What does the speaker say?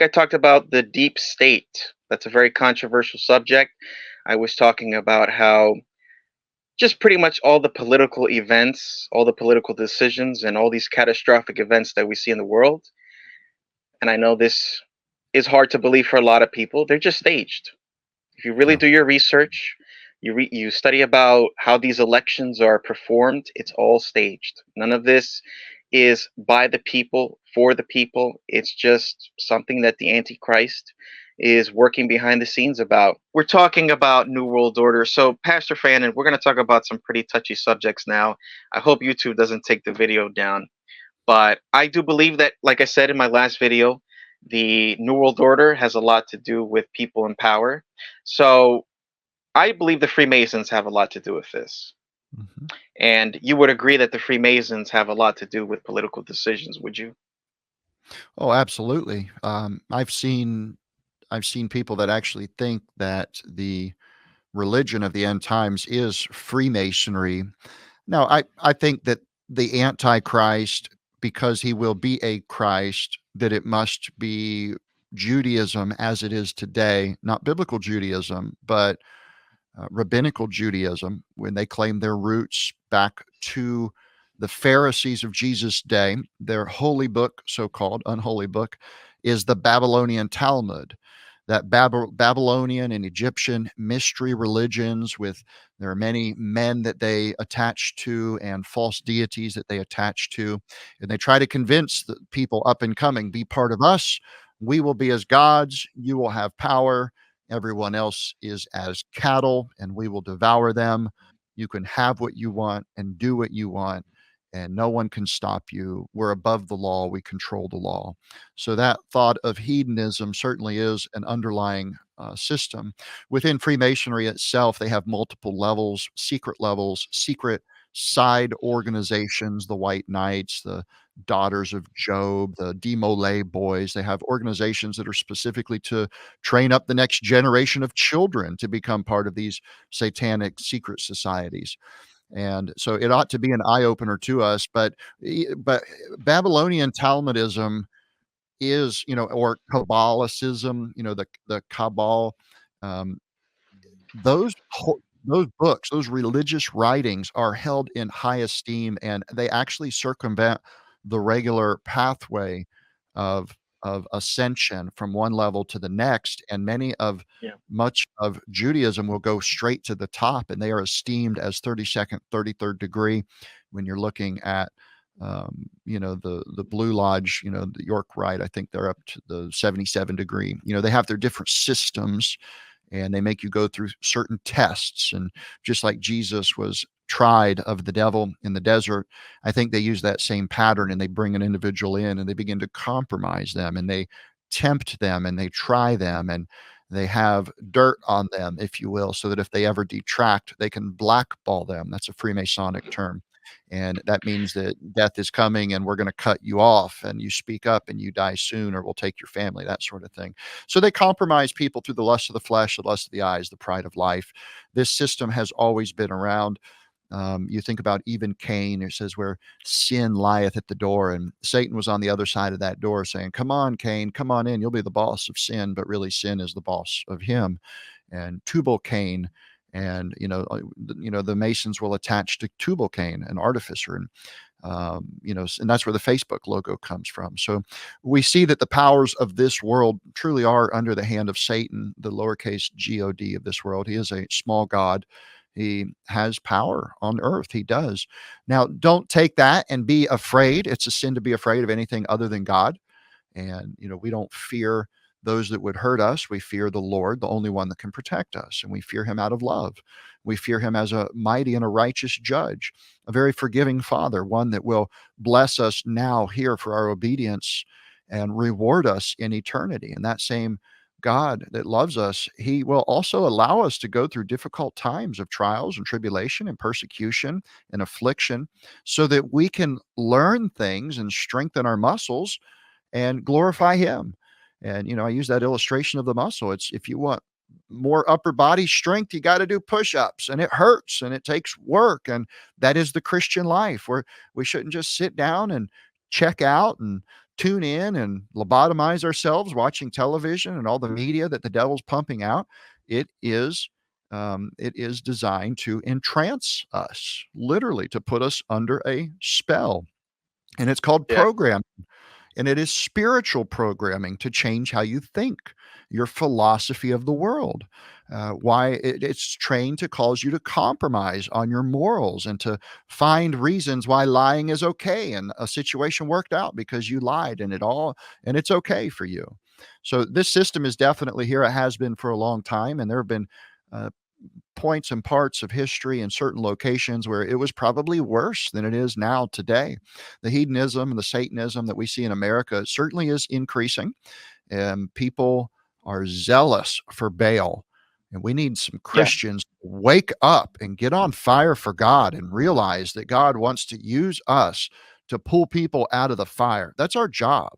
I talked about the deep state. That's a very controversial subject. I was talking about how just pretty much all the political events, all the political decisions, and all these catastrophic events that we see in the world. And I know this is hard to believe for a lot of people. They're just staged. If you really Yeah. do your research, you study about how these elections are performed, it's all staged. None of this is by the people for the people. It's just something that the Antichrist is working behind the scenes about. We're talking about New World Order. So, Pastor Fannin, we're going to talk about some pretty touchy subjects now. I hope YouTube doesn't take the video down. But I do believe that, like I said in my last video, the New World Order has a lot to do with people in power. So I believe the Freemasons have a lot to do with this. Mhm. And you would agree that the Freemasons have a lot to do with political decisions, would you? Oh, absolutely. I've seen people that actually think that the religion of the end times is Freemasonry. Now, I think that the Antichrist, because he will be a Christ, that it must be Judaism as it is today, not biblical Judaism, but rabbinical Judaism, when they claim their roots back to the Pharisees of Jesus' day. Their holy book, so called unholy book, is the Babylonian Talmud. That Babylonian and Egyptian mystery religions, with there are many men that they attach to and false deities that they attach to. And they try to convince the people up and coming, be part of us. We will be as gods. You will have power. Everyone else is as cattle, and we will devour them. You can have what you want and do what you want, and no one can stop you. We're above the law. We control the law. So that thought of hedonism certainly is an underlying system. Within Freemasonry itself, they have multiple levels, secret side organizations, the White Knights, the Daughters of Job, the Demolay Boys. They have organizations that are specifically to train up the next generation of children to become part of these satanic secret societies. And so it ought to be an eye opener to us. But Babylonian Talmudism is, or Kabbalicism, the Kabbal, um, those books, those religious writings are held in high esteem, and they actually circumvent the regular pathway of ascension from one level to the next, and Yeah. much of Judaism will go straight to the top, and they are esteemed as 32nd, 33rd degree when you're looking at, the Blue Lodge, the York Rite, I think they're up to the 77 degree. They have their different systems, and they make you go through certain tests. And just like Jesus was tried of the devil in the desert, I think they use that same pattern, and they bring an individual in and they begin to compromise them, and they tempt them, and they try them, and they have dirt on them, if you will, so that if they ever detract, they can blackball them. That's a Freemasonic term. And that means that death is coming and we're going to cut you off, and you speak up and you die soon, or we'll take your family, that sort of thing. So they compromise people through the lust of the flesh, the lust of the eyes, the pride of life. This system has always been around. You think about even Cain, it says, where sin lieth at the door, and Satan was on the other side of that door saying, "Come on, Cain, come on in. You'll be the boss of sin." But really, sin is the boss of him. And Tubal Cain, and the Masons will attach to Tubal Cain, an artificer, and and that's where the Facebook logo comes from. So we see that the powers of this world truly are under the hand of Satan, the lowercase God of this world. He is a small god. He has power on earth. He does. Now, don't take that and be afraid. It's a sin to be afraid of anything other than God. And, we don't fear those that would hurt us. We fear the Lord, the only one that can protect us. And we fear him out of love. We fear him as a mighty and a righteous judge, a very forgiving father, one that will bless us now here for our obedience and reward us in eternity. And that same God that loves us, he will also allow us to go through difficult times of trials and tribulation and persecution and affliction, so that we can learn things and strengthen our muscles and glorify him. And, I use that illustration of the muscle. It's, if you want more upper body strength, you got to do push-ups, and it hurts and it takes work. And that is the Christian life, where we shouldn't just sit down and check out and tune in and lobotomize ourselves watching television and all the media that the devil's pumping out, it is it is designed to entrance us, literally to put us under a spell. And it's called Yeah. program. And it is spiritual programming to change how you think, your philosophy of the world. Why it's trained to cause you to compromise on your morals and to find reasons why lying is okay and a situation worked out because you lied and it's okay for you. So this system is definitely here. It has been for a long time, and there have been uh, points and parts of history in certain locations where it was probably worse than it is now today. The hedonism and the Satanism that we see in America certainly is increasing, and people are zealous for Baal. And we need some Yeah. Christians to wake up and get on fire for God and realize that God wants to use us to pull people out of the fire. That's our job.